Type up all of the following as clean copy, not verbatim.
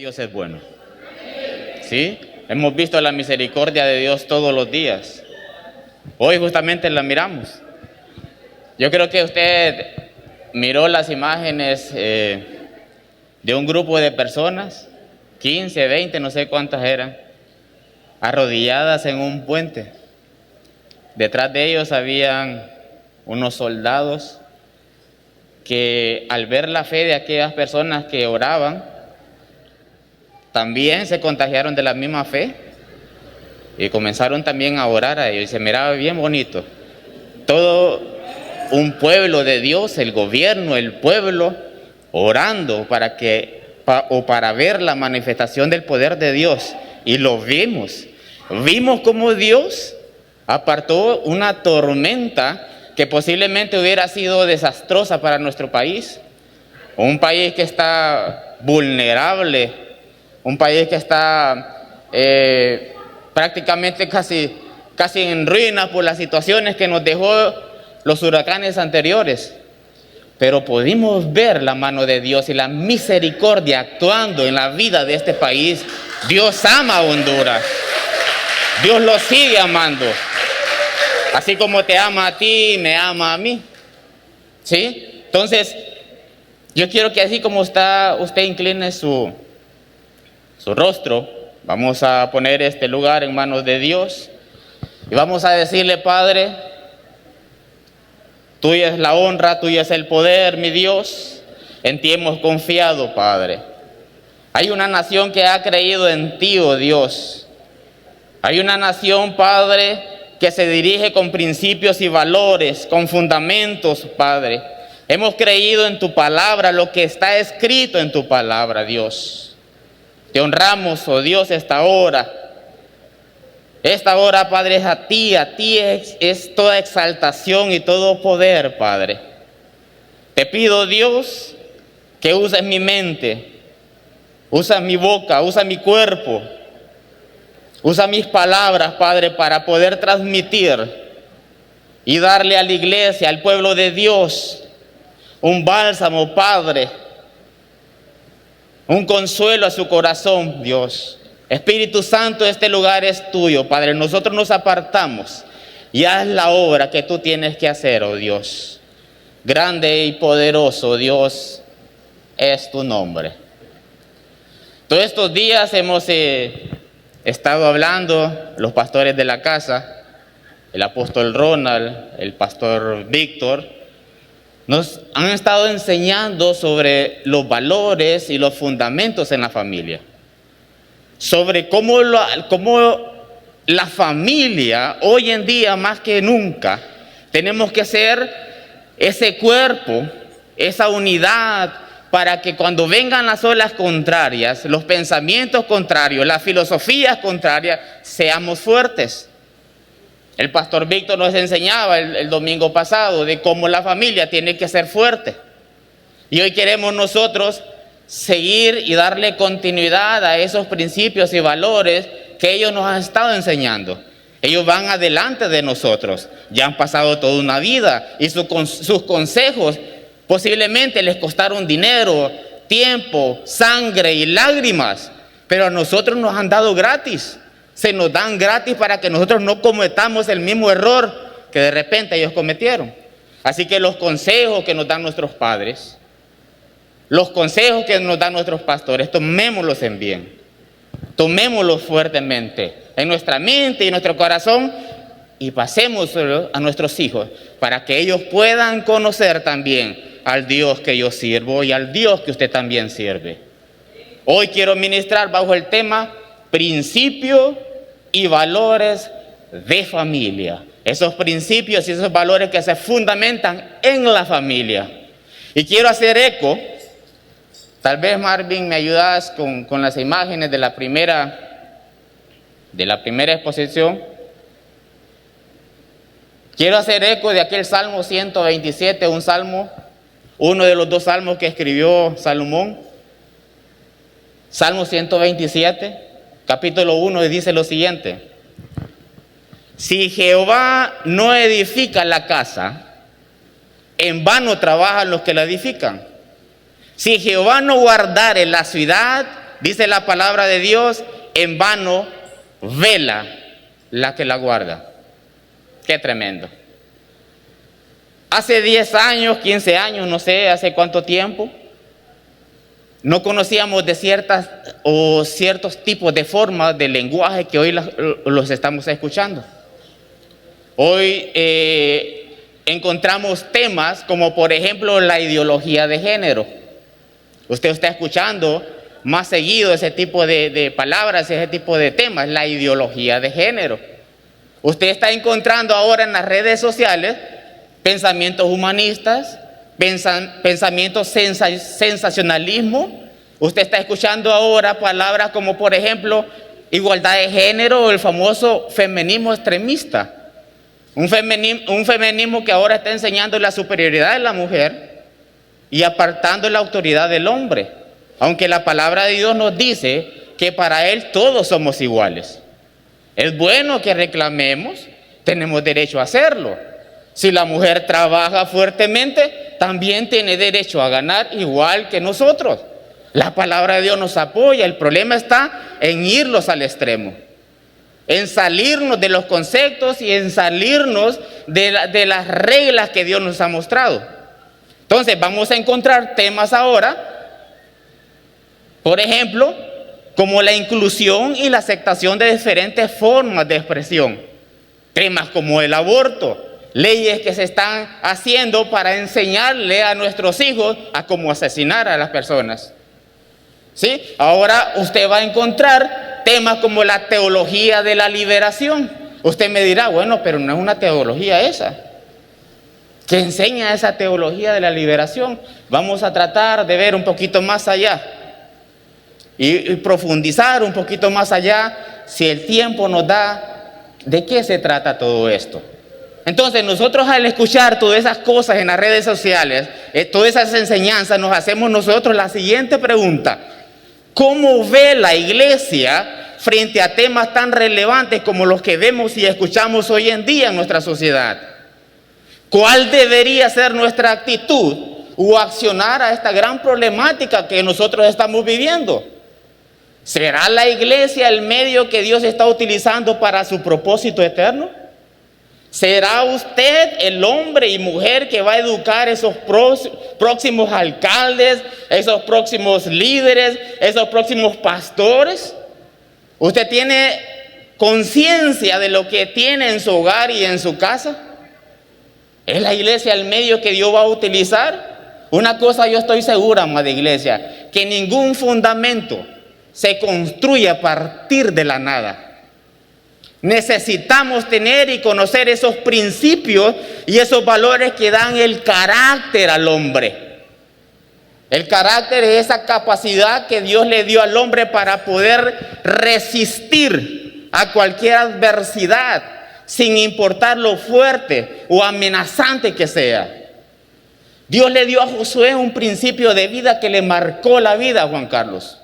Dios es bueno. ¿Sí? Hemos visto la misericordia de Dios todos los días. Hoy justamente la miramos. Yo creo que usted miró las imágenes de un grupo de personas, 15, 20, no sé cuántas eran, arrodilladas en un puente. Detrás de ellos habían unos soldados que al ver la fe de aquellas personas que oraban, también se contagiaron de la misma fe y comenzaron también a orar a ellos. Y se miraba bien bonito. Todo un pueblo de Dios, el gobierno, el pueblo, orando para ver la manifestación del poder de Dios. Y lo vimos. Vimos cómo Dios apartó una tormenta que posiblemente hubiera sido desastrosa para nuestro país. Un país que está vulnerable, un país que está prácticamente casi en ruinas por las situaciones que nos dejó los huracanes anteriores. Pero pudimos ver la mano de Dios y la misericordia actuando en la vida de este país. Dios ama a Honduras. Dios lo sigue amando. Así como te ama a ti, me ama a mí. ¿Sí? Entonces, yo quiero que así como está, usted incline su rostro. Vamos a poner este lugar en manos de Dios. Y vamos a decirle: Padre, tuya es la honra, tuya es el poder, mi Dios. En ti hemos confiado, Padre. Hay una nación que ha creído en ti, oh Dios. Hay una nación, Padre, que se dirige con principios y valores, con fundamentos, Padre. Hemos creído en tu palabra, lo que está escrito en tu palabra, Dios. Te honramos, oh Dios, esta hora. Esta hora, Padre, es a ti es toda exaltación y todo poder, Padre. Te pido, Dios, que uses mi mente, usa mi boca, usa mi cuerpo, usa mis palabras, Padre, para poder transmitir y darle a la iglesia, al pueblo de Dios, un bálsamo, Padre, un consuelo a su corazón, Dios. Espíritu Santo, este lugar es tuyo, Padre. Nosotros nos apartamos y haz la obra que tú tienes que hacer, oh Dios. Grande y poderoso, Dios, es tu nombre. Todos estos días hemos estado hablando, los pastores de la casa, el apóstol Ronald, el pastor Víctor, nos han estado enseñando sobre los valores y los fundamentos en la familia. Sobre cómo la familia, hoy en día más que nunca, tenemos que ser ese cuerpo, esa unidad, para que cuando vengan las olas contrarias, los pensamientos contrarios, las filosofías contrarias, seamos fuertes. El pastor Víctor nos enseñaba el domingo pasado de cómo la familia tiene que ser fuerte. Y hoy queremos nosotros seguir y darle continuidad a esos principios y valores que ellos nos han estado enseñando. Ellos van adelante de nosotros, ya han pasado toda una vida y sus consejos posiblemente les costaron dinero, tiempo, sangre y lágrimas, pero a nosotros nos han dado gratis. Se nos dan gratis para que nosotros no cometamos el mismo error que de repente ellos cometieron. Así que los consejos que nos dan nuestros padres, los consejos que nos dan nuestros pastores, tomémoslos en bien, tomémoslos fuertemente en nuestra mente y en nuestro corazón y pasémoslo a nuestros hijos para que ellos puedan conocer también al Dios que yo sirvo y al Dios que usted también sirve. Hoy quiero ministrar bajo el tema principios y valores de familia. Esos principios y esos valores que se fundamentan en la familia. Y quiero hacer eco. Tal vez, Marvin, me ayudas con las imágenes de la primera exposición. Quiero hacer eco de aquel Salmo 127, uno de los dos salmos que escribió Salomón. Salmo 127, capítulo 1, dice lo siguiente: si Jehová no edifica la casa, en vano trabajan los que la edifican. Si Jehová no guardare la ciudad, dice la palabra de Dios, en vano vela la que la guarda. Qué tremendo. Hace 10 años, 15 años, no sé hace cuánto tiempo, no conocíamos de ciertos tipos de formas de lenguaje que hoy los estamos escuchando. Hoy encontramos temas como, por ejemplo, la ideología de género. Usted está escuchando más seguido ese tipo de palabras, ese tipo de temas, la ideología de género. Usted está encontrando ahora en las redes sociales pensamientos humanistas, pensamientos sensacionalismo. Usted está escuchando ahora palabras como, por ejemplo, igualdad de género o el famoso feminismo extremista. Un feminismo que ahora está enseñando la superioridad de la mujer y apartando la autoridad del hombre. Aunque la palabra de Dios nos dice que para Él todos somos iguales. Es bueno que reclamemos, tenemos derecho a hacerlo. Si la mujer trabaja fuertemente, también tiene derecho a ganar igual que nosotros. La palabra de Dios nos apoya. El problema está en irlos al extremo, en salirnos de los conceptos y en salirnos de las reglas que Dios nos ha mostrado. Entonces vamos a encontrar temas ahora, por ejemplo, como la inclusión y la aceptación de diferentes formas de expresión. Temas como el aborto, leyes que se están haciendo para enseñarle a nuestros hijos a cómo asesinar a las personas. ¿Sí? Ahora usted va a encontrar temas como la teología de la liberación. Usted me dirá, bueno, pero no es una teología esa. ¿Qué enseña esa teología de la liberación? Vamos a tratar de ver un poquito más allá y profundizar un poquito más allá, si el tiempo nos da, de qué se trata todo esto. Entonces nosotros, al escuchar todas esas cosas en las redes sociales, todas esas enseñanzas, nos hacemos nosotros la siguiente pregunta: ¿cómo ve la iglesia frente a temas tan relevantes como los que vemos y escuchamos hoy en día en nuestra sociedad? ¿Cuál debería ser nuestra actitud o accionar a esta gran problemática que nosotros estamos viviendo? ¿Será la iglesia el medio que Dios está utilizando para su propósito eterno? ¿Será usted el hombre y mujer que va a educar esos próximos alcaldes, esos próximos líderes, esos próximos pastores? ¿Usted tiene conciencia de lo que tiene en su hogar y en su casa? ¿Es la iglesia el medio que Dios va a utilizar? Una cosa yo estoy segura, amada iglesia, que ningún fundamento se construye a partir de la nada. Necesitamos tener y conocer esos principios y esos valores que dan el carácter al hombre. El carácter es esa capacidad que Dios le dio al hombre para poder resistir a cualquier adversidad, sin importar lo fuerte o amenazante que sea. Dios le dio a Josué un principio de vida que le marcó la vida, Juan Carlos.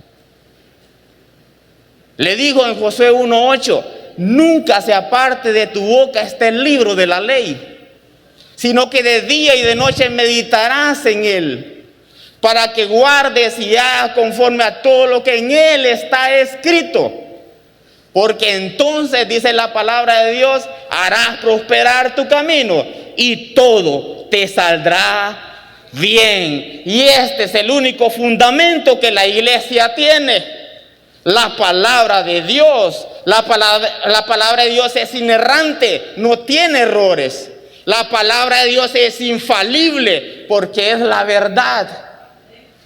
Le dijo en Josué 1:8: nunca se aparte de tu boca este libro de la ley, sino que de día y de noche meditarás en él, para que guardes y hagas conforme a todo lo que en él está escrito. Porque entonces, dice la palabra de Dios, harás prosperar tu camino y todo te saldrá bien. Y este es el único fundamento que la iglesia tiene: la palabra de Dios. La palabra de Dios es inerrante, no tiene errores. La palabra de Dios es infalible porque es la verdad.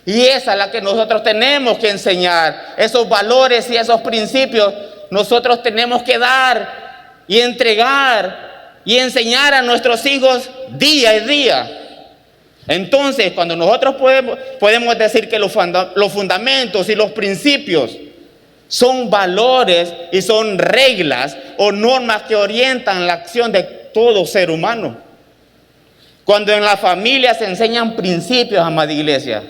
Y esa es la que nosotros tenemos que enseñar. Esos valores y esos principios nosotros tenemos que dar y entregar y enseñar a nuestros hijos día a día. Entonces, cuando nosotros podemos decir que los fundamentos y los principios son valores y son reglas o normas que orientan la acción de todo ser humano. Cuando en la familia se enseñan principios, amada iglesia,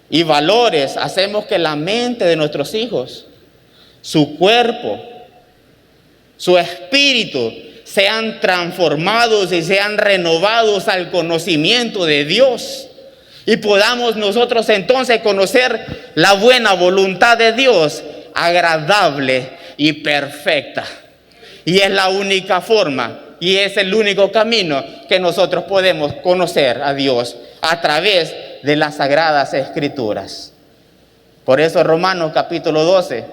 y valores, hacemos que la mente de nuestros hijos, su cuerpo, su espíritu, sean transformados y sean renovados al conocimiento de Dios. y podamos nosotros entonces conocer la buena voluntad de Dios, agradable y perfecta. Y es la única forma y es el único camino que nosotros podemos conocer a Dios a través de las Sagradas Escrituras. Por eso Romanos capítulo 12,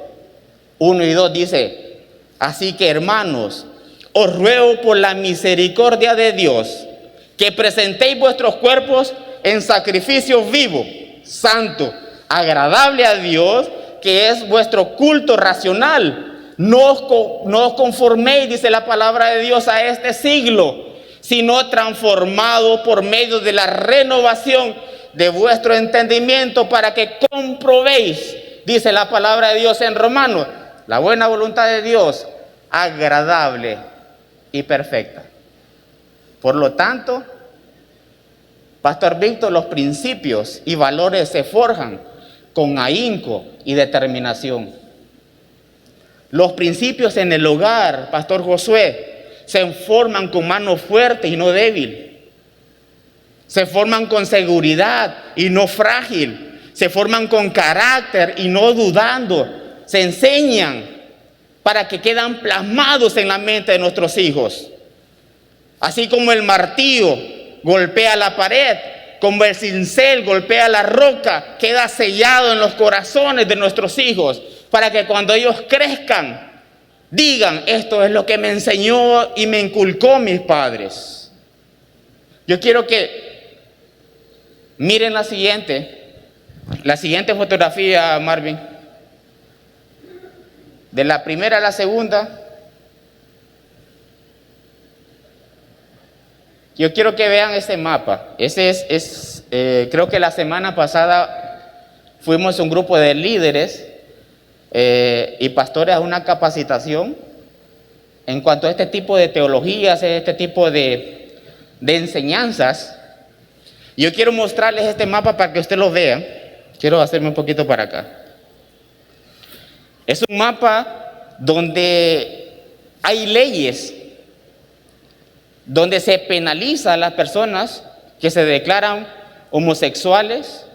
1 y 2 dice: así que, hermanos, os ruego por la misericordia de Dios que presentéis vuestros cuerpos en sacrificio vivo, santo, agradable a Dios, que es vuestro culto racional. No os conforméis, dice la palabra de Dios, a este siglo, sino transformados por medio de la renovación de vuestro entendimiento, para que comprobéis, dice la palabra de Dios en Romanos, la buena voluntad de Dios, agradable y perfecta. Por lo tanto, Pastor Víctor, los principios y valores se forjan con ahínco y determinación. Los principios en el hogar, Pastor Josué, se forman con mano fuerte y no débil. Se forman con seguridad y no frágil. Se forman con carácter y no dudando. Se enseñan para que quedan plasmados en la mente de nuestros hijos. Así como el martillo golpea la pared, como el cincel golpea la roca, queda sellado en los corazones de nuestros hijos, para que cuando ellos crezcan, digan: esto es lo que me enseñó y me inculcó mis padres. Yo quiero que miren la siguiente fotografía, Marvin. De la primera a la segunda. Yo quiero que vean ese mapa. Creo que la semana pasada fuimos un grupo de líderes y pastores a una capacitación en cuanto a este tipo de teologías, este tipo de enseñanzas. Yo quiero mostrarles este mapa para que usted lo vea. Quiero hacerme un poquito para acá. Es un mapa donde hay leyes, donde se penaliza a las personas que se declaran homosexuales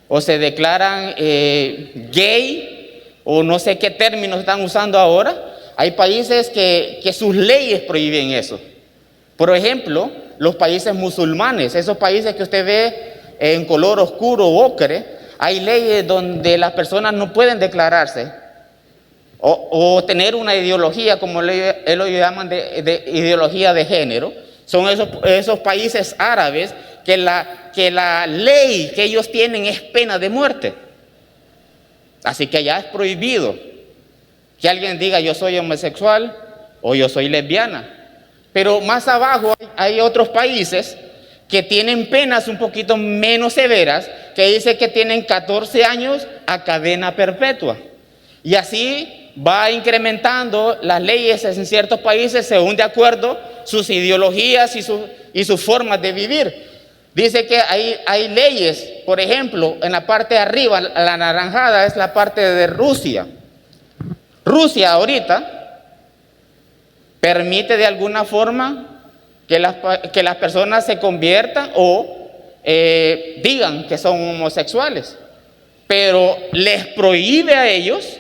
o se declaran gay, o no sé qué términos están usando ahora. Hay países que sus leyes prohíben eso. Por ejemplo, los países musulmanes, esos países que usted ve en color oscuro o ocre, hay leyes donde las personas no pueden declararse o tener una ideología, como ellos lo llaman, de ideología de género. Son esos países árabes que la ley que ellos tienen es pena de muerte. Así que ya es prohibido que alguien diga: yo soy homosexual o yo soy lesbiana. Pero más abajo hay otros países que tienen penas un poquito menos severas, que dice que tienen 14 años a cadena perpetua. Y así va incrementando las leyes en ciertos países según de acuerdo sus ideologías y sus formas de vivir. Dice que hay leyes, por ejemplo, en la parte de arriba, la anaranjada es la parte de Rusia. Rusia ahorita permite de alguna forma que las personas se conviertan o digan que son homosexuales, pero les prohíbe a ellos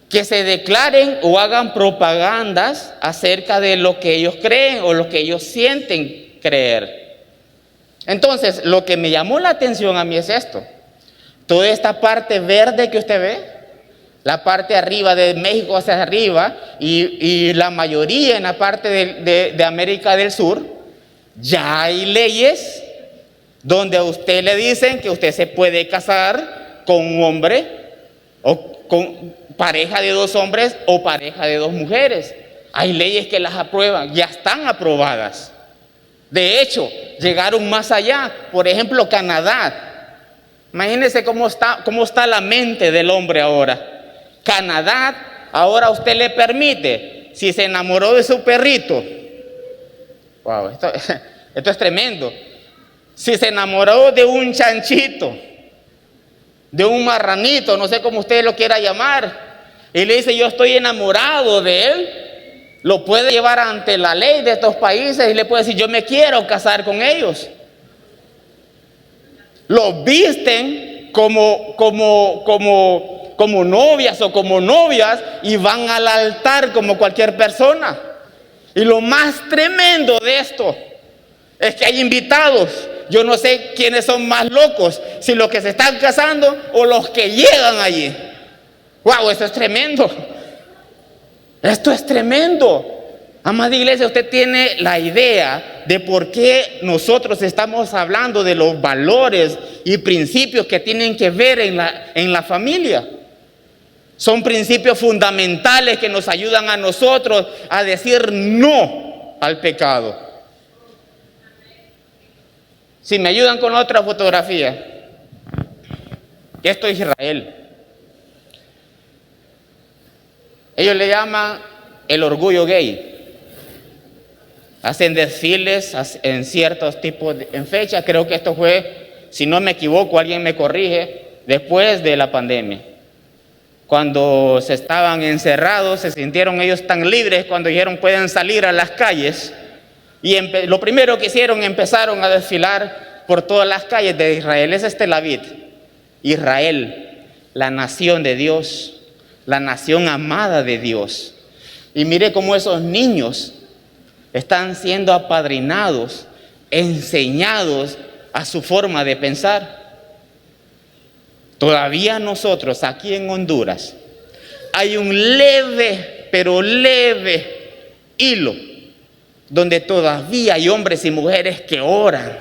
que se declaren o hagan propagandas acerca de lo que ellos creen o lo que ellos sienten creer. Entonces, lo que me llamó la atención a mí es esto. Toda esta parte verde que usted ve, la parte arriba de México hacia arriba y la mayoría en la parte de América del Sur, ya hay leyes donde a usted le dicen que usted se puede casar con un hombre o con pareja de 2 hombres o pareja de 2 mujeres. Hay leyes que las aprueban, ya están aprobadas. De hecho, llegaron más allá. Por ejemplo, Canadá. Imagínense cómo está la mente del hombre ahora. Canadá, ahora usted le permite, si se enamoró de su perrito, wow, esto es tremendo. Si se enamoró de un chanchito, de un marranito, no sé cómo usted lo quiera llamar, y le dice: yo estoy enamorado de él, lo puede llevar ante la ley de estos países y le puede decir: yo me quiero casar con ellos. Los visten como novias o como novias y van al altar como cualquier persona. Y lo más tremendo de esto es que hay invitados. Yo no sé quiénes son más locos, si los que se están casando o los que llegan allí. ¡Wow! Esto es tremendo. Esto es tremendo. Amada iglesia, usted tiene la idea de por qué nosotros estamos hablando de los valores y principios que tienen que ver en la familia. Son principios fundamentales que nos ayudan a nosotros a decir no al pecado. Si me ayudan con otra fotografía. Esto es Israel. Ellos le llaman el orgullo gay. Hacen desfiles en ciertos tipos, en fechas. Creo que esto fue, si no me equivoco, alguien me corrige, después de la pandemia. Cuando se estaban encerrados, se sintieron ellos tan libres cuando dijeron pueden salir a las calles. Y lo primero que hicieron, empezaron a desfilar por todas las calles de Israel. Ese es Tel Aviv. Israel, la nación de Dios, la nación amada de Dios. Y mire cómo esos niños están siendo apadrinados, enseñados a su forma de pensar. Todavía nosotros aquí en Honduras hay un leve, pero leve hilo donde todavía hay hombres y mujeres que oran.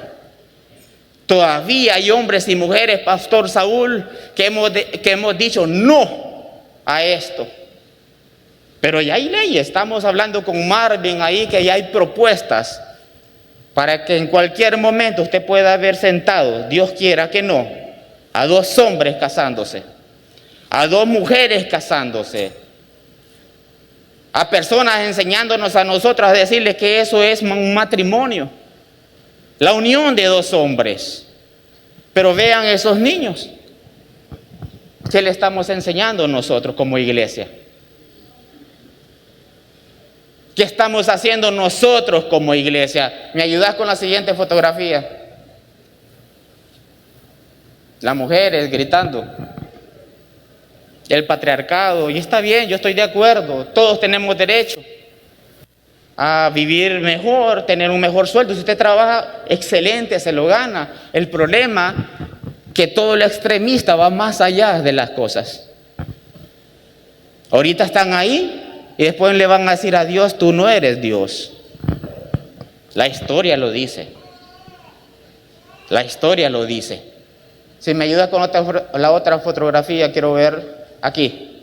Todavía hay hombres y mujeres, Pastor Saúl, que hemos dicho no a esto. Pero ya hay leyes. Estamos hablando con Marvin ahí que ya hay propuestas para que en cualquier momento usted pueda ver sentado, Dios quiera que no, a 2 hombres casándose, a 2 mujeres casándose, a personas enseñándonos a nosotros a decirles que eso es un matrimonio, la unión de 2 hombres. Pero vean esos niños, ¿qué le estamos enseñando nosotros como iglesia? ¿Qué estamos haciendo nosotros como iglesia? ¿Me ayudas con la siguiente fotografía? Las mujeres gritando. El patriarcado. Y está bien, yo estoy de acuerdo. Todos tenemos derecho a vivir mejor, tener un mejor sueldo. Si usted trabaja, excelente, se lo gana. El problema que todo lo extremista va más allá de las cosas. Ahorita están ahí y después le van a decir a Dios, tú no eres Dios. La historia lo dice. La historia lo dice. Si me ayuda con la otra fotografía, quiero ver aquí.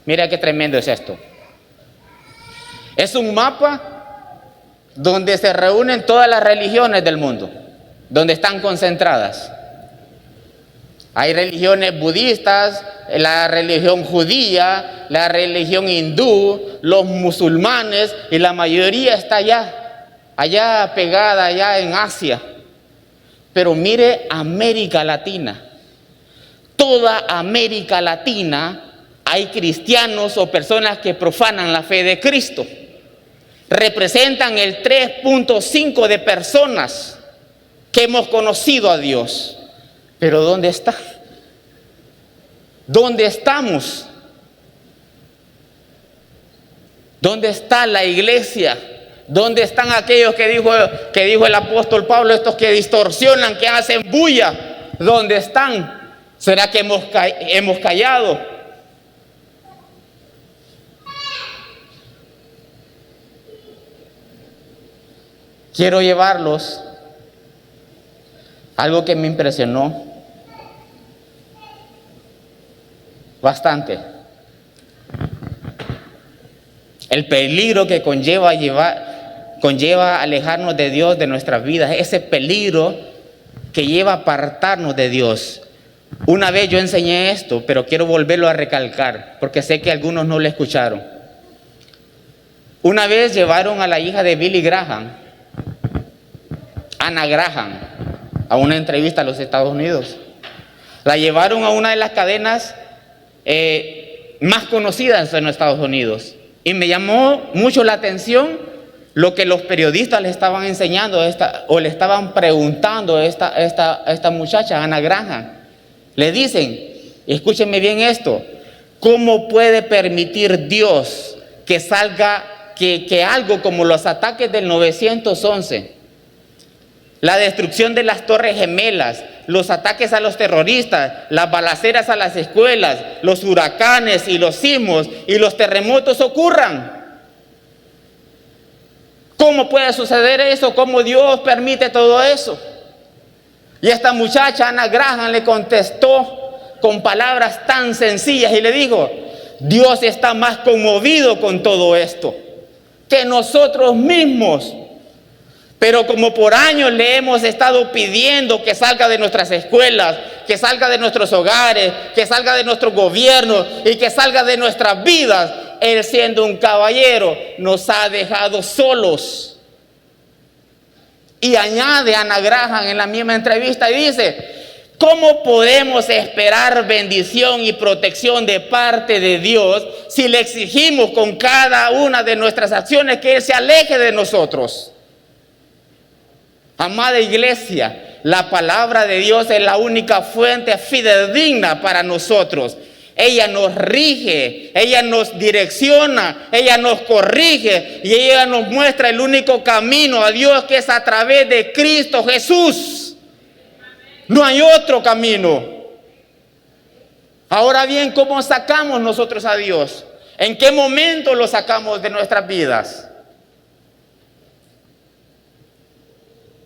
Mira qué tremendo es esto. Es un mapa donde se reúnen todas las religiones del mundo, donde están concentradas. Hay religiones budistas, la religión judía, la religión hindú, los musulmanes, y la mayoría está allá pegada, allá en Asia. Pero mire América Latina. Toda América Latina hay cristianos o personas que profanan la fe de Cristo. Representan el 3.5 de personas que hemos conocido a Dios. Pero ¿dónde está? ¿Dónde estamos? ¿Dónde está la iglesia? ¿Dónde están aquellos que dijo el apóstol Pablo, estos que distorsionan, que hacen bulla? ¿Dónde están? ¿Será que hemos callado? Quiero llevarlos a algo que me impresionó bastante. El peligro que conlleva alejarnos de Dios de nuestras vidas, ese peligro que lleva a apartarnos de Dios. Una vez yo enseñé esto, pero quiero volverlo a recalcar, porque sé que algunos no lo escucharon. Una vez llevaron a la hija de Billy Graham, Anna Graham, a una entrevista a los Estados Unidos. La llevaron a una de las cadenas más conocidas en los Estados Unidos. Y me llamó mucho la atención lo que los periodistas le estaban enseñando o le estaban preguntando a esta muchacha, Ana Graham. Le dicen, escúchenme bien esto, ¿cómo puede permitir Dios que salga, que algo como los ataques del 911, la destrucción de las Torres Gemelas, los ataques a los terroristas, las balaceras a las escuelas, los huracanes y los sismos y los terremotos ocurran? ¿Cómo puede suceder eso? ¿Cómo Dios permite todo eso? Y esta muchacha, Ana Graham, le contestó con palabras tan sencillas y le dijo, Dios está más conmovido con todo esto que nosotros mismos. Pero como por años le hemos estado pidiendo que salga de nuestras escuelas, que salga de nuestros hogares, que salga de nuestro gobierno y que salga de nuestras vidas, Él, siendo un caballero, nos ha dejado solos. Y añade Ana Graham en la misma entrevista y dice, ¿cómo podemos esperar bendición y protección de parte de Dios si le exigimos con cada una de nuestras acciones que Él se aleje de nosotros? Amada iglesia, la palabra de Dios es la única fuente fidedigna para nosotros. Ella nos rige, ella nos direcciona, ella nos corrige y ella nos muestra el único camino a Dios, que es a través de Cristo Jesús. No hay otro camino. Ahora bien, ¿cómo sacamos nosotros a Dios? ¿En qué momento lo sacamos de nuestras vidas?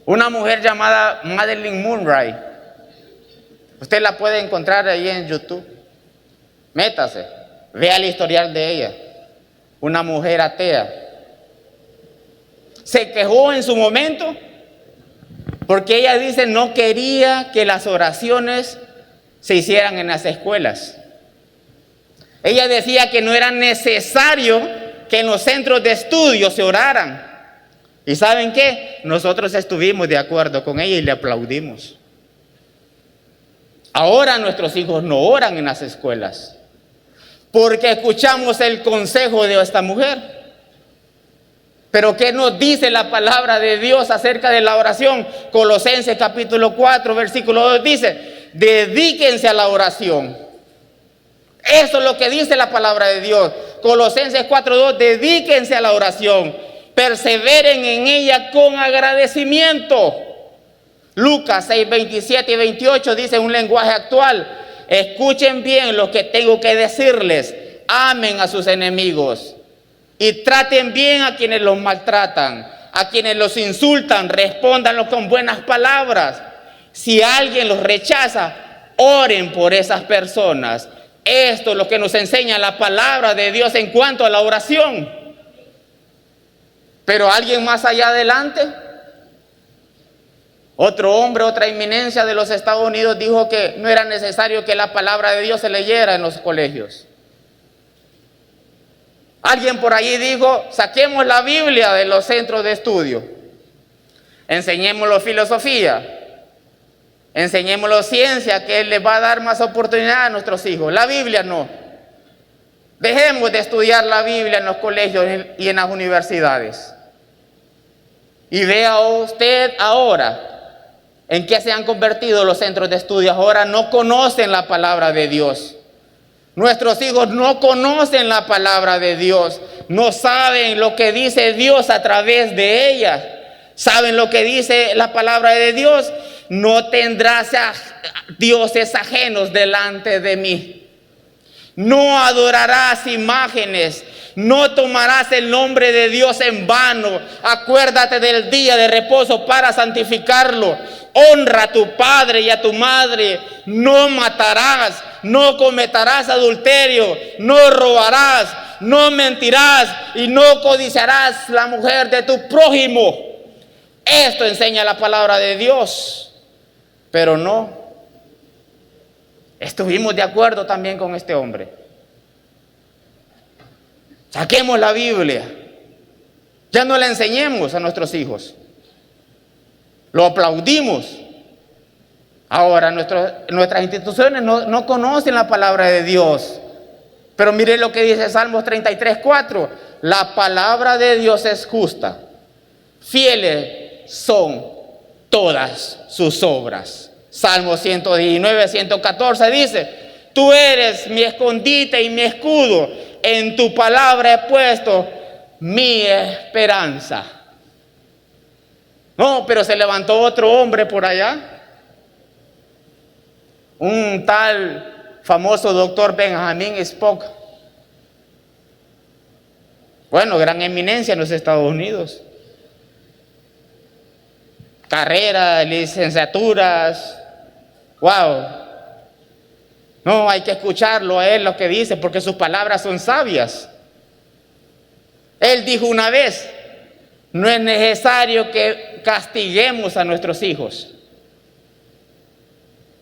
Una mujer llamada Madeleine Murray, usted la puede encontrar ahí en YouTube. Métase, vea el historial de ella. Una mujer atea. Se quejó en su momento porque ella dice no quería que las oraciones se hicieran en las escuelas. Ella decía que no era necesario que en los centros de estudio se oraran. ¿Y saben qué? Nosotros estuvimos de acuerdo con ella y le aplaudimos. Ahora nuestros hijos no oran en las escuelas porque escuchamos el consejo de esta mujer. Pero ¿qué nos dice la palabra de Dios acerca de la oración? Colosenses capítulo 4, versículo 2 dice, dedíquense a la oración. Eso es lo que dice la palabra de Dios. Colosenses 4:2, dedíquense a la oración. Perseveren en ella con agradecimiento. Lucas 6, 27 y 28 dice en un lenguaje actual, escuchen bien lo que tengo que decirles. Amen a sus enemigos y traten bien a quienes los maltratan. A quienes los insultan, respóndanlos con buenas palabras. Si alguien los rechaza, oren por esas personas. Esto es lo que nos enseña la palabra de Dios en cuanto a la oración. Pero alguien más allá adelante, otro hombre, otra eminencia de los Estados Unidos dijo que no era necesario que la palabra de Dios se leyera en los colegios. Alguien por allí dijo, saquemos la Biblia de los centros de estudio, enseñémoslo filosofía, enseñémoslo ciencia, que les va a dar más oportunidad a nuestros hijos. La Biblia no. Dejemos de estudiar la Biblia en los colegios y en las universidades. Y vea usted ahora en qué se han convertido los centros de estudio. Ahora no conocen la palabra de Dios. Nuestros hijos no conocen la palabra de Dios. No saben lo que dice Dios a través de ella. ¿Saben lo que dice la palabra de Dios? No tendrás a dioses ajenos delante de mí. No adorarás imágenes. No tomarás el nombre de Dios en vano. Acuérdate del día de reposo para santificarlo. Honra a tu padre y a tu madre. No matarás. No cometerás adulterio. No robarás. No mentirás. Y no codiciarás la mujer de tu prójimo. Esto enseña la palabra de Dios. Pero no. Estuvimos de acuerdo también con este hombre. Saquemos la Biblia. Ya no la enseñemos a nuestros hijos. Lo aplaudimos. Ahora nuestras instituciones no conocen la palabra de Dios. Pero mire lo que dice Salmos 33:4. La palabra de Dios es justa fieles son todas sus obras. Salmo 119, 114 dice: tú eres mi escondite y mi escudo, en tu palabra he puesto mi esperanza. No, pero se levantó otro hombre por allá, un tal famoso doctor Benjamin Spock. Bueno, gran eminencia en los Estados Unidos. Carreras, licenciaturas. Wow. No, hay que escucharlo a él lo que dice, porque sus palabras son sabias. Él dijo una vez: no es necesario que castiguemos a nuestros hijos,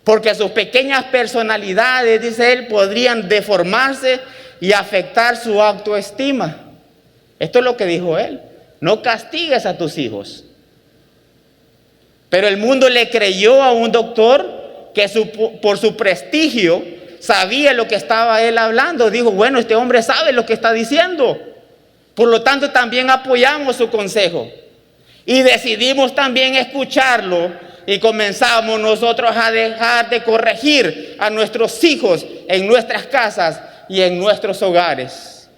porque sus pequeñas personalidades, dice él, podrían deformarse y afectar su autoestima. Esto es lo que dijo él: no castigues a tus hijos. Pero el mundo le creyó a un doctor que por su prestigio sabía lo que estaba él hablando. Dijo: bueno, este hombre sabe lo que está diciendo, por lo tanto también apoyamos su consejo. Y decidimos también escucharlo, y comenzamos nosotros a dejar de corregir a nuestros hijos en nuestras casas y en nuestros hogares.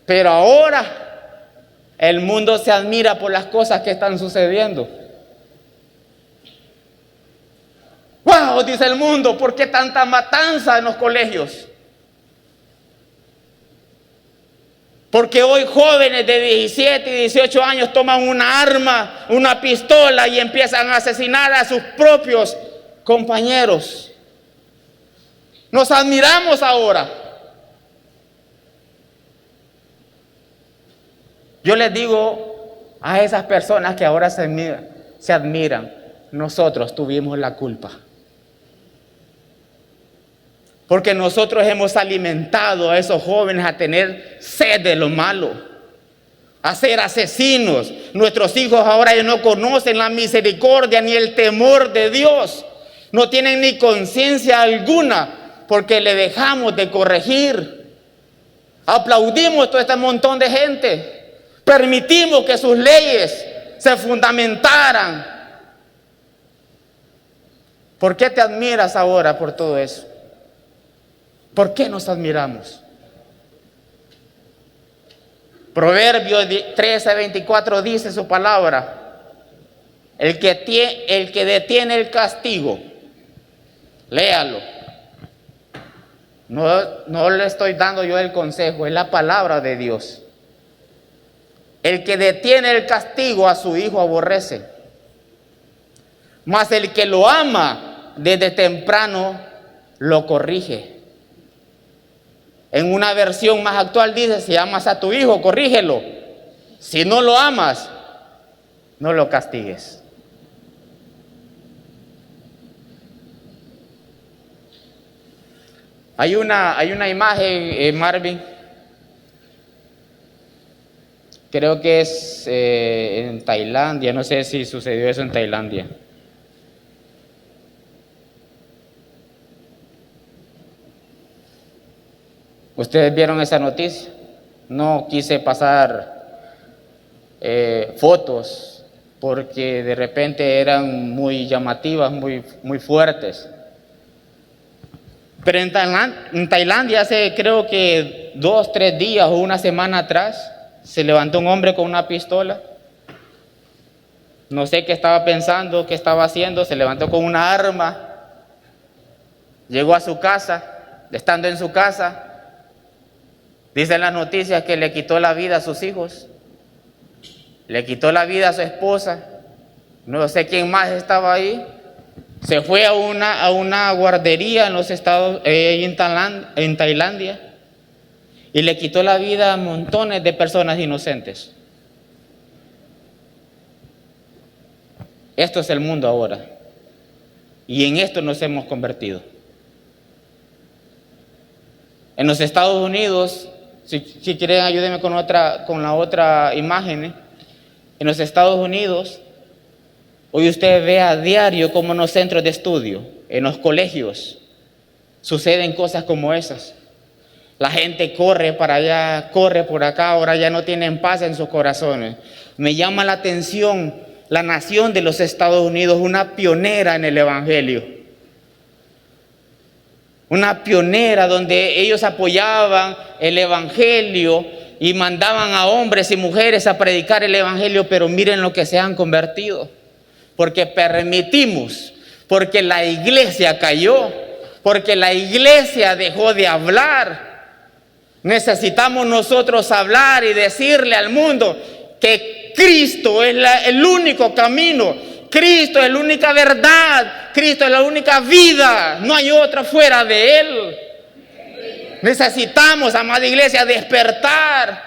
Pero ahora el mundo se admira por las cosas que están sucediendo. ¡Wow!, dice el mundo, ¿por qué tanta matanza en los colegios? Porque hoy jóvenes de 17 y 18 años toman una arma, una pistola, y empiezan a asesinar a sus propios compañeros. Nos admiramos ahora. Yo les digo a esas personas que ahora se admiran, nosotros tuvimos la culpa. Porque nosotros hemos alimentado a esos jóvenes a tener sed de lo malo, a ser asesinos. Nuestros hijos ahora ya no conocen la misericordia ni el temor de Dios. No tienen ni conciencia alguna porque le dejamos de corregir. Aplaudimos todo este montón de gente. Permitimos que sus leyes se fundamentaran. ¿Por qué te admiras ahora por todo eso? ¿Por qué nos admiramos? Proverbios 13:24 dice su palabra: el que detiene el castigo, léalo. No le estoy dando yo el consejo, es la palabra de Dios. El que detiene el castigo a su hijo aborrece, mas el que lo ama desde temprano lo corrige. En una versión más actual dice: si amas a tu hijo, corrígelo. Si no lo amas, no lo castigues. Hay una imagen, Marvin, creo que es en Tailandia, no sé si sucedió eso en Tailandia. ¿Ustedes vieron esa noticia? No quise pasar fotos porque de repente eran muy llamativas, muy fuertes. Pero en Tailandia hace creo que 2, 3 días o una semana atrás se levantó un hombre con una pistola. No sé qué estaba pensando, qué estaba haciendo. Se levantó con una arma. Llegó a su casa. Estando en su casa, dicen las noticias que le quitó la vida a sus hijos, le quitó la vida a su esposa, no sé quién más estaba ahí. Se fue a una guardería en los estados, en Tailandia, y le quitó la vida a montones de personas inocentes. Esto es el mundo ahora, y en esto nos hemos convertido. En los Estados Unidos, si quieren ayúdenme con la otra imagen. En los Estados Unidos, hoy usted ve a diario como en los centros de estudio, en los colegios, suceden cosas como esas. La gente corre para allá, corre por acá, ahora ya no tienen paz en sus corazones. Me llama la atención la nación de los Estados Unidos, una pionera en el Evangelio. Una pionera donde ellos apoyaban el Evangelio y mandaban a hombres y mujeres a predicar el Evangelio, pero miren lo que se han convertido. Porque permitimos, porque la iglesia cayó, porque la iglesia dejó de hablar. Necesitamos nosotros hablar y decirle al mundo que Cristo es el único camino, Cristo es la única verdad, Cristo es la única vida, no hay otra fuera de Él. Necesitamos, amada iglesia, despertar.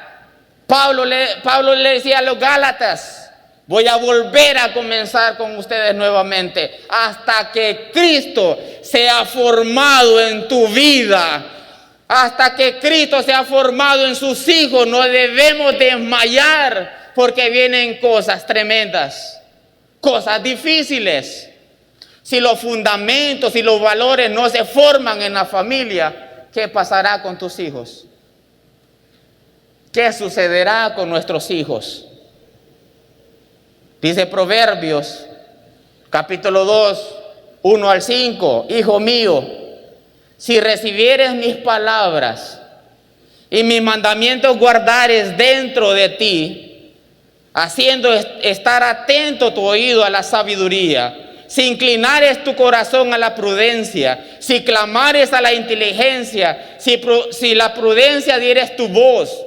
Pablo le decía a los Gálatas: voy a volver a comenzar con ustedes nuevamente hasta que Cristo sea formado en tu vida. Hasta que Cristo sea formado en sus hijos, no debemos desmayar, porque vienen cosas tremendas, cosas difíciles. Si los fundamentos y los valores no se forman en la familia, ¿qué pasará con tus hijos? ¿Qué sucederá con nuestros hijos? Dice Proverbios, capítulo 2, 1 al 5, hijo mío, si recibieres mis palabras y mis mandamientos guardares dentro de ti, haciendo estar atento tu oído a la sabiduría, si inclinares tu corazón a la prudencia, si clamares a la inteligencia, si la prudencia dieres tu voz,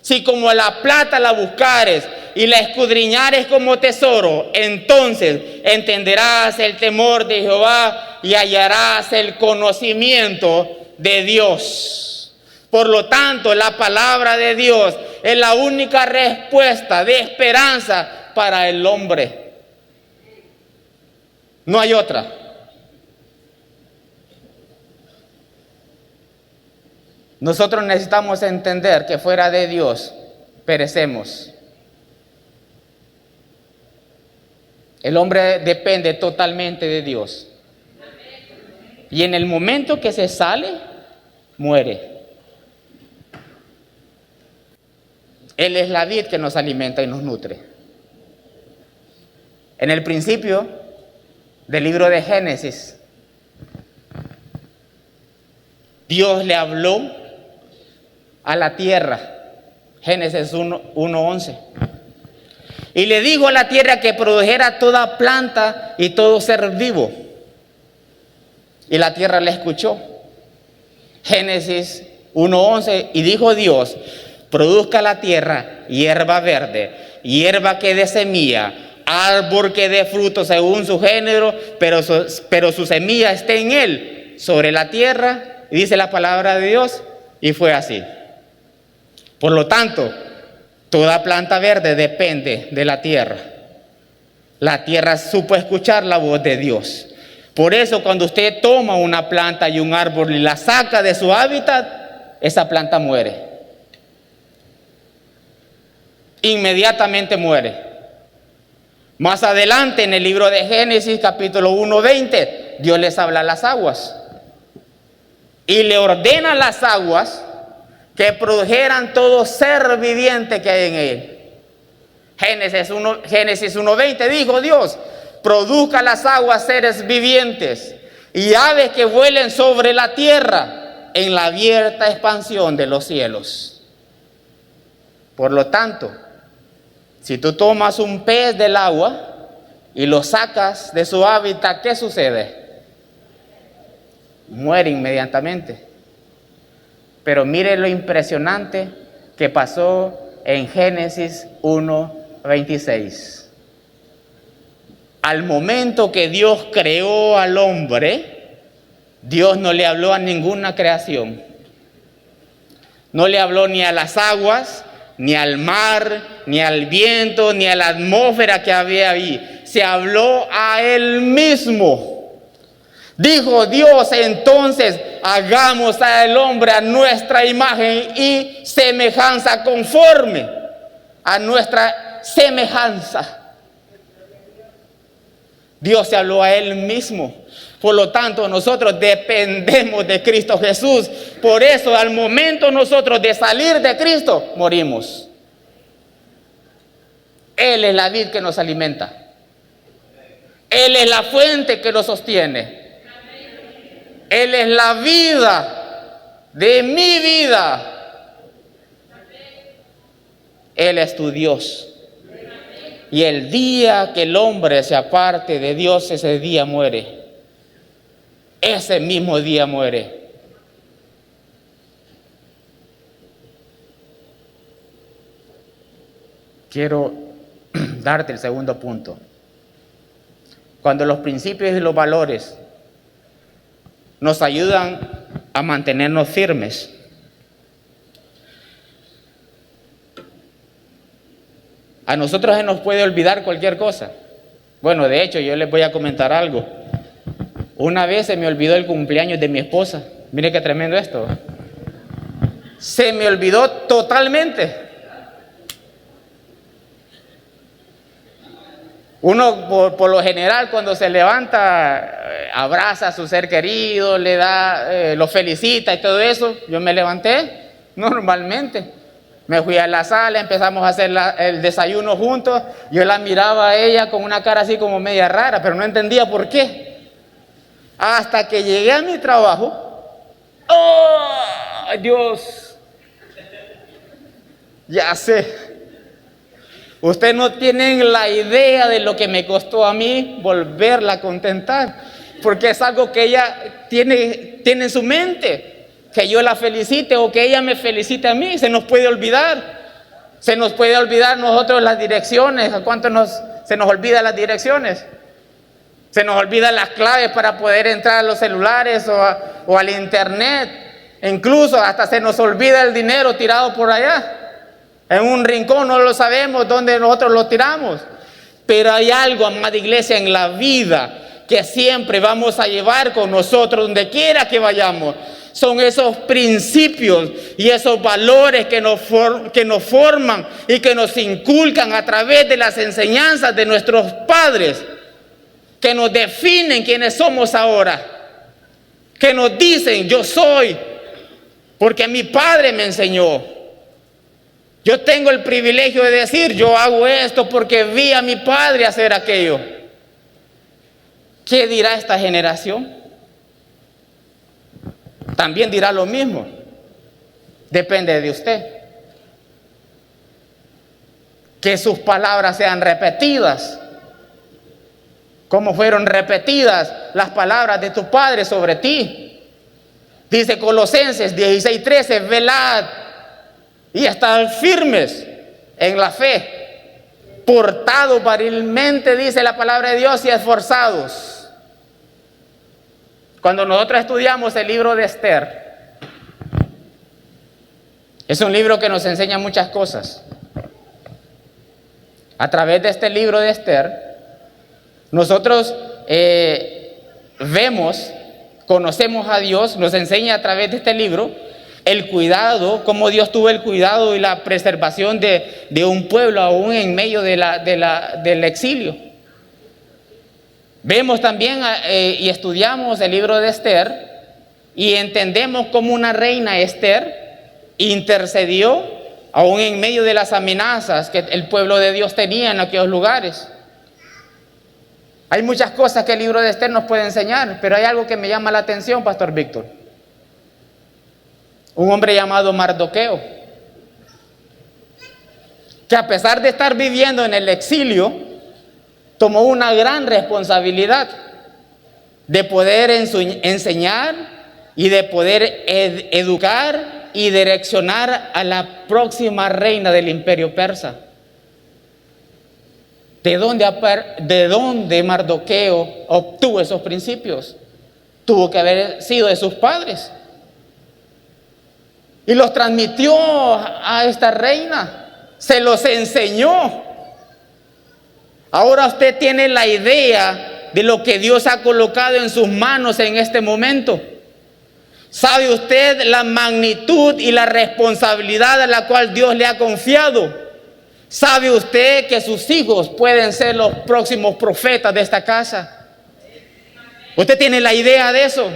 si como la plata la buscares y la escudriñares como tesoro, entonces entenderás el temor de Jehová y hallarás el conocimiento de Dios. Por lo tanto, la palabra de Dios es la única respuesta de esperanza para el hombre. No hay otra. Nosotros necesitamos entender que fuera de Dios perecemos. El hombre depende totalmente de Dios. Y en el momento que se sale, muere. Él es la vid que nos alimenta y nos nutre. En el principio del libro de Génesis, Dios le habló a la tierra. Génesis 1:11. Y le dijo a la tierra que produjera toda planta y todo ser vivo. Y la tierra le escuchó. Génesis 1:11. Y dijo Dios: produzca la tierra hierba verde, hierba que dé semilla, árbol que dé fruto según su género, pero su semilla esté en él, sobre la tierra. Y dice la palabra de Dios, y fue así. Por lo tanto, toda planta verde depende de la tierra. La tierra supo escuchar la voz de Dios. Por eso, cuando usted toma una planta y un árbol y la saca de su hábitat, esa planta muere. Inmediatamente muere. Más adelante, en el libro de Génesis, capítulo 1:20, Dios les habla a las aguas. Y le ordena a las aguas que produjeran todo ser viviente que hay en él. Génesis 1:20 dijo Dios: produzca las aguas seres vivientes y aves que vuelen sobre la tierra en la abierta expansión de los cielos. Por lo tanto, si tú tomas un pez del agua y lo sacas de su hábitat, ¿qué sucede? Muere inmediatamente. Pero mire lo impresionante que pasó en Génesis 1:26. Al momento que Dios creó al hombre, Dios no le habló a ninguna creación. No le habló ni a las aguas, ni al mar, ni al viento, ni a la atmósfera que había ahí. Se habló a Él mismo. Dijo Dios: entonces hagamos al hombre a nuestra imagen y semejanza, conforme a nuestra semejanza. Dios se habló a Él mismo. Por lo tanto, nosotros dependemos de Cristo Jesús. Por eso, al momento nosotros de salir de Cristo, morimos. Él es la vid que nos alimenta. Él es la fuente que nos sostiene. Él es la vida de mi vida. Él es tu Dios. Y el día que el hombre se aparte de Dios, ese día muere. Ese mismo día muere. Quiero darte el segundo punto. Cuando los principios y los valores nos ayudan a mantenernos firmes, a nosotros se nos puede olvidar cualquier cosa. Bueno, de hecho, yo les voy a comentar algo. Una vez se me olvidó el cumpleaños de mi esposa. Mire qué tremendo esto. Se me olvidó totalmente. Uno por lo general cuando se levanta abraza a su ser querido, le da, lo felicita y todo eso. Yo me levanté normalmente. Me fui a la sala, empezamos a hacer el desayuno juntos. Yo la miraba a ella con una cara así como media rara, pero no entendía por qué. Hasta que llegué a mi trabajo. ¡Oh, Dios! Ya sé. Ustedes no tienen la idea de lo que me costó a mí volverla a contentar. Porque es algo que ella tiene en su mente. Que yo la felicite o que ella me felicite a mí. Se nos puede olvidar. Se nos puede olvidar nosotros las direcciones. ¿A cuánto se nos olvida las direcciones? Se nos olvidan las claves para poder entrar a los celulares o al internet. Incluso hasta se nos olvida el dinero tirado por allá. En un rincón no lo sabemos dónde nosotros lo tiramos. Pero hay algo, amada iglesia, en la vida que siempre vamos a llevar con nosotros donde quiera que vayamos. Son esos principios y esos valores que nos forman y que nos inculcan a través de las enseñanzas de nuestros padres, que nos definen quiénes somos ahora, que nos dicen yo soy, porque mi padre me enseñó. Yo tengo el privilegio de decir yo hago esto porque vi a mi padre hacer aquello. ¿Qué dirá esta generación? También dirá lo mismo. Depende de usted. Que sus palabras sean repetidas, como fueron repetidas las palabras de tu padre sobre ti. Dice Colosenses 16:13, velad y estad firmes en la fe, portados varilmente, dice la palabra de Dios, y esforzados. Cuando nosotros estudiamos el libro de Esther, es un libro que nos enseña muchas cosas. A través de este libro de Esther, nosotros conocemos a Dios, nos enseña a través de este libro el cuidado, cómo Dios tuvo el cuidado y la preservación de un pueblo aún en medio del exilio. Vemos también y estudiamos el libro de Esther y entendemos cómo una reina Esther intercedió aún en medio de las amenazas que el pueblo de Dios tenía en aquellos lugares. Hay muchas cosas que el libro de Esther nos puede enseñar, pero hay algo que me llama la atención, Pastor Víctor. Un hombre llamado Mardoqueo, que a pesar de estar viviendo en el exilio, tomó una gran responsabilidad de poder enseñar y de poder educar y direccionar a la próxima reina del imperio persa. ¿De dónde Mardoqueo obtuvo esos principios? Tuvo que haber sido de sus padres. Y los transmitió a esta reina. Se los enseñó. Ahora usted tiene la idea de lo que Dios ha colocado en sus manos en este momento. ¿Sabe usted la magnitud y la responsabilidad a la cual Dios le ha confiado? ¿Sabe usted que sus hijos pueden ser los próximos profetas de esta casa? ¿Usted tiene la idea de eso?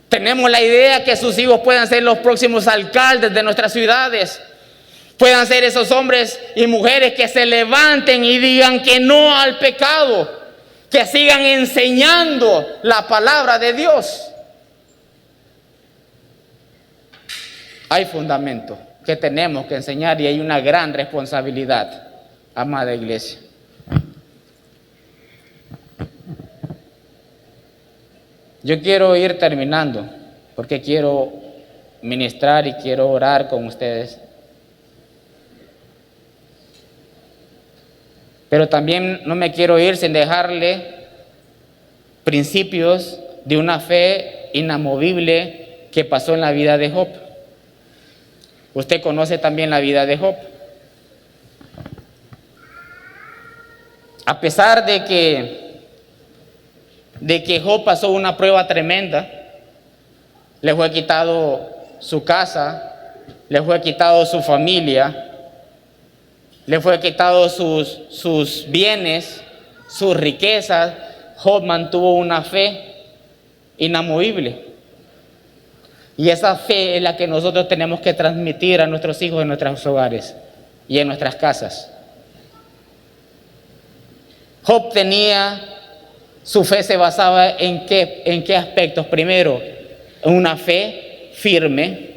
Tenemos la idea que sus hijos puedan ser los próximos alcaldes de nuestras ciudades. Puedan ser esos hombres y mujeres que se levanten y digan que no al pecado, que sigan enseñando la palabra de Dios. Hay fundamento que tenemos que enseñar y hay una gran responsabilidad, amada iglesia. Yo quiero ir terminando porque quiero ministrar y quiero orar con ustedes. Pero también no me quiero ir sin dejarle principios de una fe inamovible que pasó en la vida de Job. Usted conoce también la vida de Job. A pesar de que Job pasó una prueba tremenda, le fue quitado su casa, le fue quitado su familia, le fue quitado sus bienes, sus riquezas. Job mantuvo una fe inamovible. Y esa fe es la que nosotros tenemos que transmitir a nuestros hijos en nuestros hogares y en nuestras casas. Job tenía, su fe se basaba en qué aspectos. Primero, en una fe firme,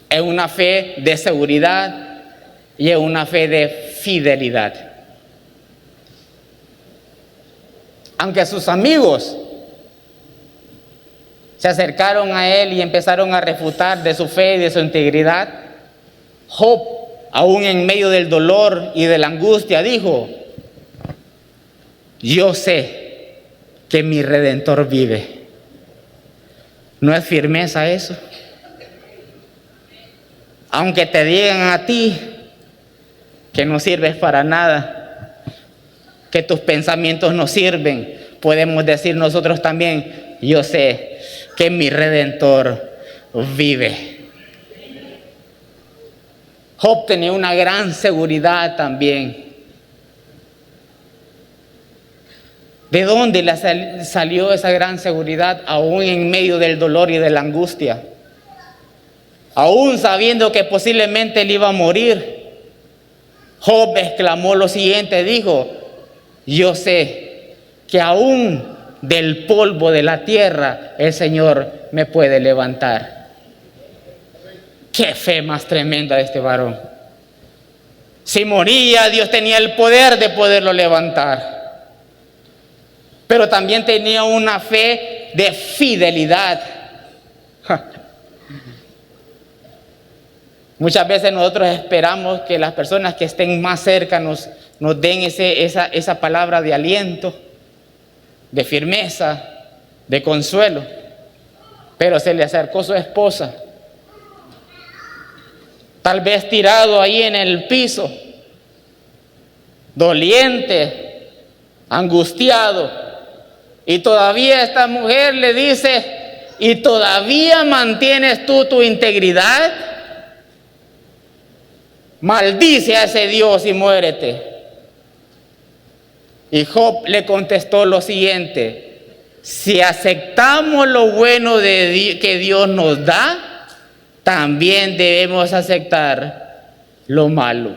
en una fe de seguridad y en una fe de fidelidad. Aunque sus amigos se acercaron a él y empezaron a refutar de su fe y de su integridad, Job, aún en medio del dolor y de la angustia, dijo: yo sé que mi Redentor vive. ¿No es firmeza eso? Aunque te digan a ti que no sirves para nada, que tus pensamientos no sirven, podemos decir nosotros también: yo sé que mi Redentor vive. Job tenía una gran seguridad también. ¿De dónde le salió esa gran seguridad aún en medio del dolor y de la angustia? Aún sabiendo que posiblemente él iba a morir, Job exclamó lo siguiente, dijo: yo sé que aún del polvo de la tierra el Señor me puede levantar. Qué fe más tremenda de este varón. Si moría, Dios tenía el poder de poderlo levantar. Pero también tenía una fe de fidelidad. Muchas veces nosotros esperamos que las personas que estén más cerca nos den esa palabra de aliento, de firmeza, de consuelo. Pero se le acercó su esposa, tal vez tirado ahí en el piso, doliente, angustiado. Y todavía esta mujer le dice: ¿y todavía mantienes tú tu integridad? Maldice a ese Dios y muérete. Y Job le contestó lo siguiente: si aceptamos lo bueno que Dios nos da, también debemos aceptar lo malo.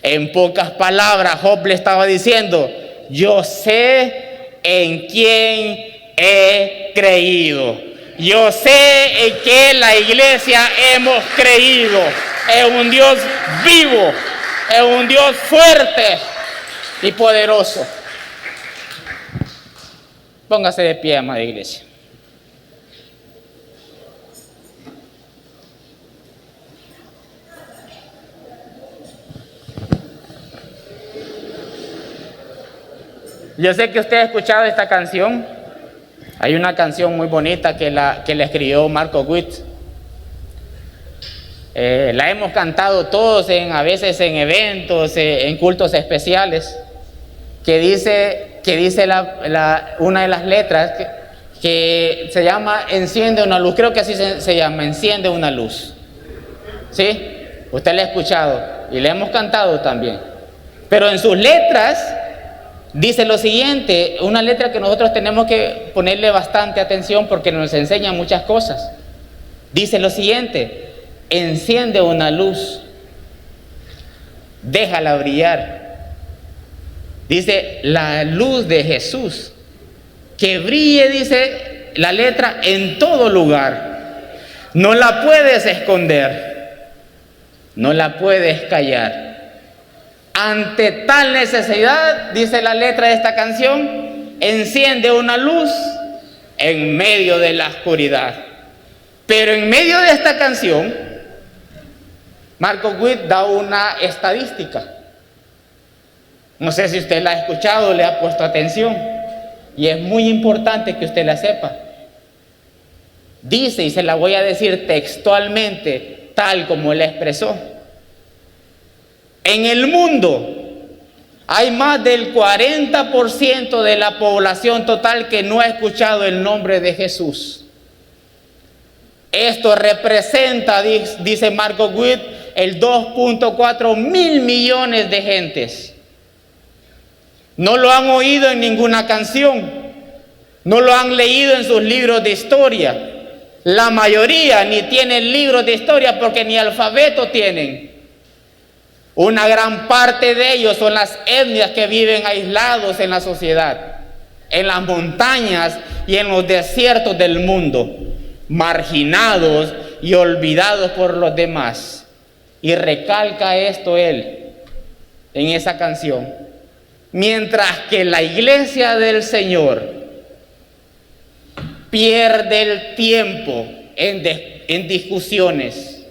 En pocas palabras, Job le estaba diciendo: yo sé en quién he creído. Yo sé en que la iglesia hemos creído. Es un Dios vivo, es un Dios fuerte y poderoso. Póngase de pie, amada iglesia. Yo sé que usted ha escuchado esta canción. Hay una canción muy bonita que la escribió Marco Witt. La hemos cantado todos a veces en eventos, en cultos especiales, que dice una de las letras que se llama Enciende una luz. Creo que así se llama, Enciende una luz. ¿Sí? Usted la ha escuchado y la hemos cantado también. Pero en sus letras dice lo siguiente, una letra que nosotros tenemos que ponerle bastante atención porque nos enseña muchas cosas. Dice lo siguiente: enciende una luz, déjala brillar. Dice la luz de Jesús, que brille, dice la letra, en todo lugar. No la puedes esconder, no la puedes callar. Ante tal necesidad, dice la letra de esta canción, enciende una luz en medio de la oscuridad. Pero en medio de esta canción, Marcos Witt da una estadística. No sé si usted la ha escuchado o le ha puesto atención, y es muy importante que usted la sepa. Dice, y se la voy a decir textualmente, tal como él expresó: en el mundo hay más del 40% de la población total que no ha escuchado el nombre de Jesús. Esto representa, dice Marcos Witt, el 2.4 mil millones de gentes. No lo han oído en ninguna canción, no lo han leído en sus libros de historia. La mayoría ni tienen libros de historia porque ni alfabeto tienen. Una gran parte de ellos son las etnias que viven aislados en la sociedad, en las montañas y en los desiertos del mundo, marginados y olvidados por los demás. Y recalca esto él en esa canción: mientras que la iglesia del Señor pierde el tiempo en discusiones,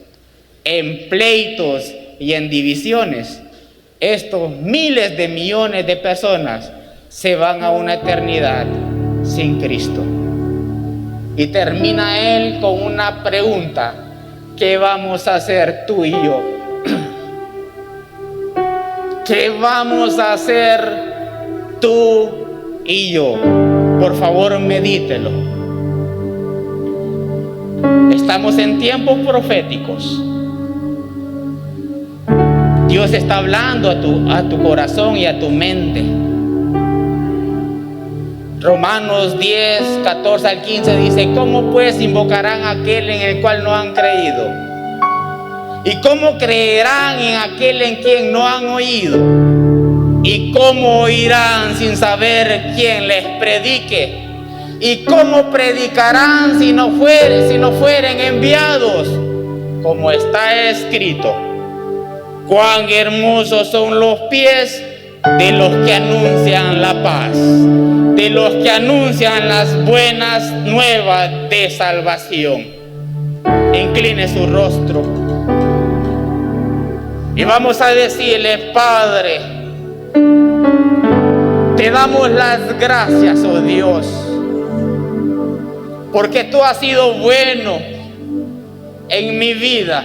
en pleitos y en divisiones, estos miles de millones de personas se van a una eternidad sin Cristo. Y termina él con una pregunta: ¿qué vamos a hacer tú y yo? ¿Qué vamos a hacer tú y yo? Por favor, medítelo. Estamos en tiempos proféticos. Dios está hablando a tu corazón y a tu mente. Romanos 10, 14 al 15 dice: ¿cómo pues invocarán a aquel en el cual no han creído? ¿Y cómo creerán en aquel en quien no han oído? ¿Y cómo oirán sin saber quién les predique? ¿Y cómo predicarán si no fueren enviados? Como está escrito: cuán hermosos son los pies de los que anuncian la paz, de los que anuncian las buenas nuevas de salvación. Incline su rostro y vamos a decirle: Padre, te damos las gracias, oh Dios, porque tú has sido bueno en mi vida,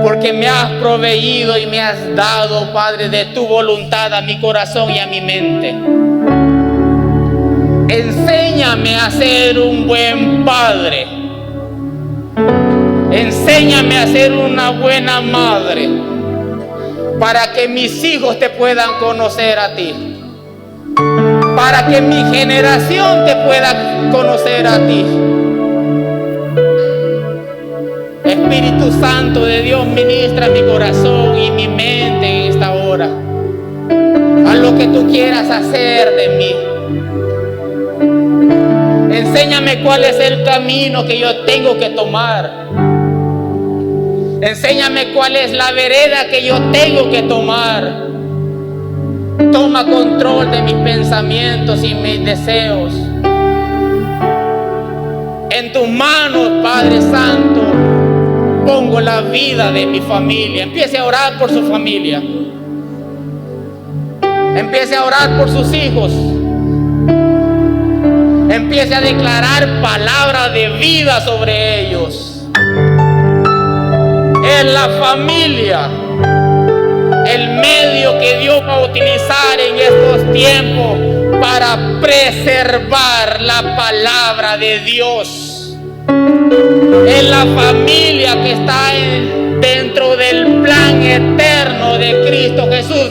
porque me has proveído y me has dado, Padre, de tu voluntad a mi corazón y a mi mente. Enséñame a ser un buen padre. Enséñame a ser una buena madre, para que mis hijos te puedan conocer a ti, para que mi generación te pueda conocer a ti. Espíritu Santo de Dios, ministra mi corazón y mi mente en esta hora. Haz lo que tú quieras hacer de mí. Enséñame cuál es el camino que yo tengo que tomar. Enséñame cuál es la vereda que yo tengo que tomar. Toma control de mis pensamientos y mis deseos. En tus manos, Padre Santo, pongo la vida de mi familia. Empiece a orar por su familia. Empiece a orar por sus hijos. Empiece a declarar palabras de vida sobre ellos. Es la familia el medio que Dios va a utilizar en estos tiempos para preservar la palabra de Dios. Es la familia que está dentro del plan eterno de Cristo Jesús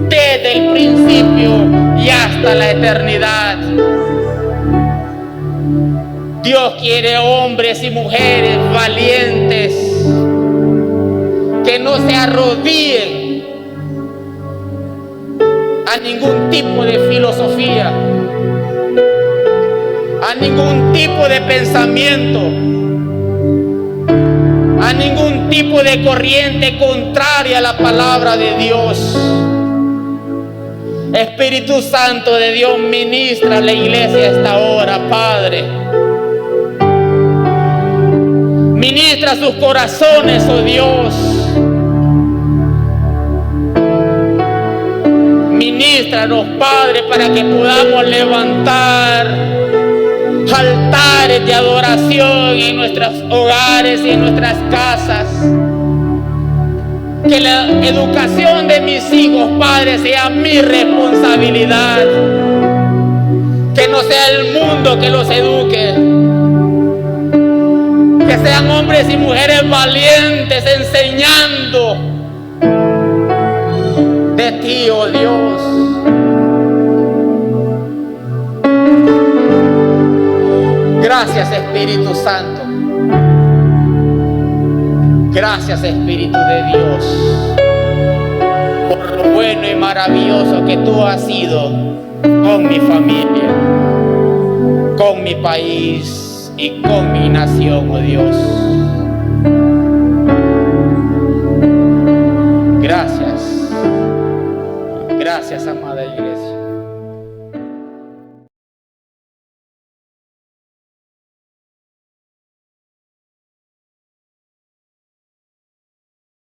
desde el principio y hasta la eternidad. Dios quiere hombres y mujeres valientes que no se arrodillen a ningún tipo de filosofía, a ningún tipo de pensamiento, a ningún tipo de corriente contraria a la palabra de Dios. Espíritu Santo de Dios, ministra a la iglesia a esta hora, Padre. Ministra sus corazones, oh Dios. Ministranos, Padre, para que podamos levantar altares de adoración en nuestros hogares y en nuestras casas. Que la educación de mis hijos, Padre, sea mi responsabilidad. Que no sea el mundo que los eduque. Que sean hombres y mujeres valientes enseñando de ti, oh Dios. Gracias, Espíritu Santo. Gracias, Espíritu de Dios, por lo bueno y maravilloso que tú has sido con mi familia, con mi país y con mi nación, oh Dios. Gracias. Gracias, amada iglesia.